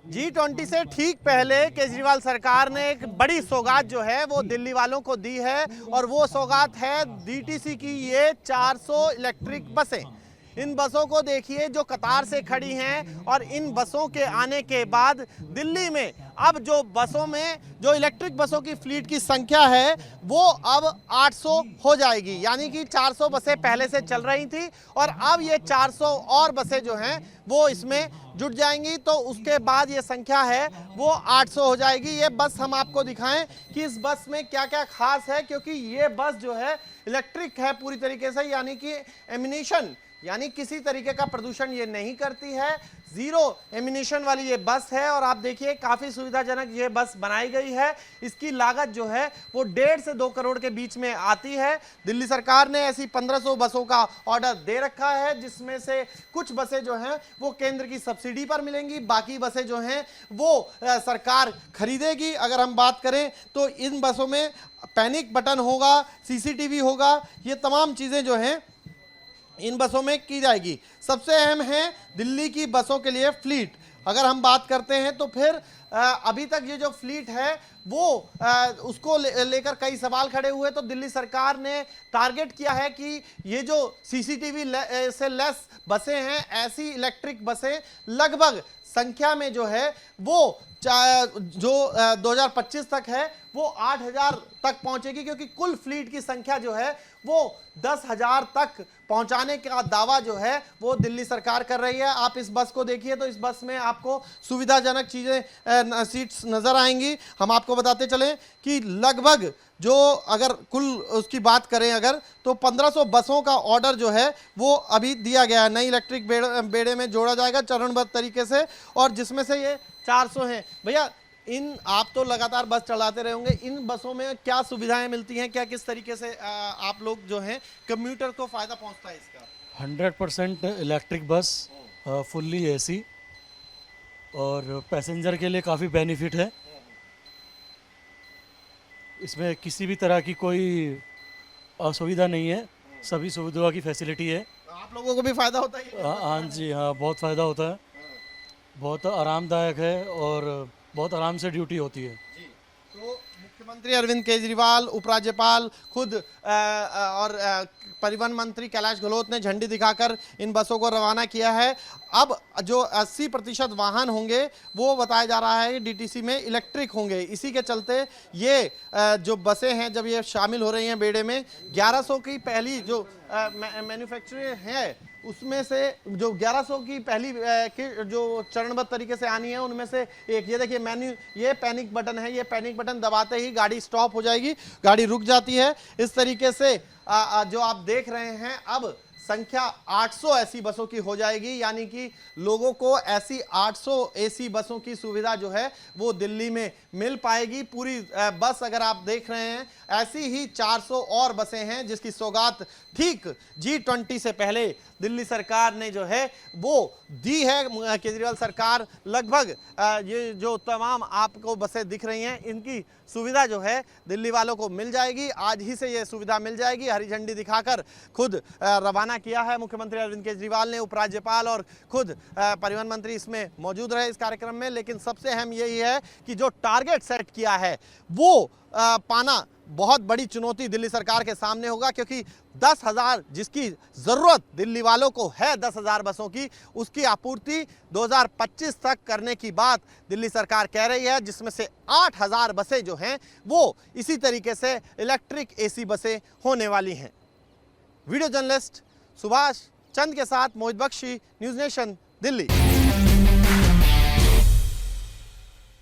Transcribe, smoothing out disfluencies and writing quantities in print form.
G20 से ठीक पहले केजरीवाल सरकार ने एक बड़ी सौगात जो है वो दिल्ली वालों को दी है और वो सौगात है डीटीसी की ये 400 इलेक्ट्रिक बसें। इन बसों को देखिए जो कतार से खड़ी हैं और इन बसों के आने के बाद दिल्ली में अब जो बसों में जो इलेक्ट्रिक बसों की फ्लीट की संख्या है वो अब 800 हो जाएगी। यानी कि 400 बसें पहले से चल रही थी और अब ये 400 और बसें जो हैं वो इसमें जुट जाएंगी, तो उसके बाद ये संख्या है वो 800 हो जाएगी। ये बस हम आपको दिखाएं कि इस बस में क्या क्या खास है, क्योंकि ये बस जो है इलेक्ट्रिक है पूरी तरीके से, यानी कि एमिनेशन यानी किसी तरीके का प्रदूषण ये नहीं करती है, जीरो एमिनेशन वाली ये बस है। और आप देखिए काफी सुविधाजनक ये बस बनाई गई है। इसकी लागत जो है वो 1.5 से 2 करोड़ के बीच में आती है। दिल्ली सरकार ने ऐसी 1500 बसों का ऑर्डर दे रखा है, जिसमें से कुछ बसें जो हैं वो केंद्र की सब्सिडी पर मिलेंगी, बाकी बसें जो हैं वो सरकार खरीदेगी। अगर हम बात करें तो इन बसों में पैनिक बटन होगा, सीसीटीवी होगा, ये तमाम चीजें जो हैं इन बसों में की जाएगी। सबसे अहम है दिल्ली की बसों के लिए फ्लीट। अगर हम बात करते हैं तो फिर अभी तक ये जो फ्लीट है वो उसको लेकर कई सवाल खड़े हुए। तो दिल्ली सरकार ने टारगेट किया है कि ये जो सीसीटीवी से लेस बसें हैं, ऐसी इलेक्ट्रिक बसें लगभग संख्या में जो है वो जो 2025 तक है वो 8000 तक पहुंचेगी, क्योंकि कुल फ्लीट की संख्या जो है वो 10,000 तक पहुंचाने का दावा जो है वो दिल्ली सरकार कर रही है। आप इस बस को देखिए तो इस बस में आपको सुविधाजनक चीजें सीट्स नजर आएंगी। हम आपको बताते चलें कि लगभग जो अगर कुल उसकी बात करें अगर तो 1500 बसों का ऑर्डर जो है वो अभी दिया गया है। नई इलेक्ट्रिक बेड़े में जोड़ा जाएगा चरणबद्ध तरीके से, और जिसमें से ये 400 हैं। भैया आप तो लगातार बस चलाते रहे होंगे, इन बसों में क्या सुविधाएं मिलती हैं, क्या किस तरीके से आप लोग जो हैं कम्यूटर को फायदा पहुंचता है इसका? 100% इलेक्ट्रिक बस, फुल्ली एसी और पैसेंजर के लिए काफ़ी बेनिफिट है। इसमें किसी भी तरह की कोई असुविधा नहीं है, सभी सुविधाओं की फैसिलिटी है। आप लोगों को भी फायदा होता है? हाँ जी, हाँ, बहुत फ़ायदा होता है, बहुत आरामदायक है और बहुत आराम से ड्यूटी होती है जी। तो मुख्यमंत्री अरविंद केजरीवाल, उपराज्यपाल खुद और परिवहन मंत्री कैलाश गहलोत ने झंडी दिखाकर इन बसों को रवाना किया है। अब जो 80% वाहन होंगे वो बताया जा रहा है डीटीसी में इलेक्ट्रिक होंगे। इसी के चलते ये जो बसें हैं जब ये शामिल हो रही हैं बेड़े में, 1100 की पहली जो मैन्युफैक्चरिंग है उसमें से जो 1100 की पहली जो चरणबद्ध तरीके से आनी है उनमें से एक ये देखिए ये पैनिक बटन है। ये पैनिक बटन दबाते ही गाड़ी स्टॉप हो जाएगी, गाड़ी रुक जाती है। इस तरीके से जो आप देख रहे हैं अब संख्या 800 ऐसी बसों की हो जाएगी, यानी कि लोगों को ऐसी 800 एसी बसों की सुविधा जो है वो दिल्ली में मिल पाएगी। पूरी बस अगर आप देख रहे हैं ऐसी ही 400 और बसें हैं जिसकी सौगात ठीक G20 से पहले दिल्ली सरकार ने जो है वो दी है। केजरीवाल सरकार लगभग ये जो तमाम आपको बसें दिख रही हैं इनकी सुविधा जो है दिल्ली वालों को मिल जाएगी। आज ही से ये सुविधा मिल जाएगी। हरी झंडी दिखाकर खुद रवाना किया है मुख्यमंत्री अरविंद केजरीवाल ने, उपराज्यपाल और खुद परिवहन मंत्री इसमें मौजूद रहे इस कार्यक्रम में। लेकिन सबसे अहम यही है कि जो टारगेट सेट किया है वो पाना बहुत बड़ी चुनौती दिल्ली सरकार के सामने होगा, क्योंकि 10,000 जिसकी जरूरत दिल्ली वालों को है 10,000 बसों की, उसकी आपूर्ति 2025 तक करने की बात दिल्ली सरकार कह रही है, जिसमें से 8,000 बसें जो हैं वो इसी तरीके से इलेक्ट्रिक एसी बसें होने वाली हैं। वीडियो जर्नलिस्ट सुभाष चंद के साथ मोहित बख्शी, न्यूज़ नेशन, दिल्ली।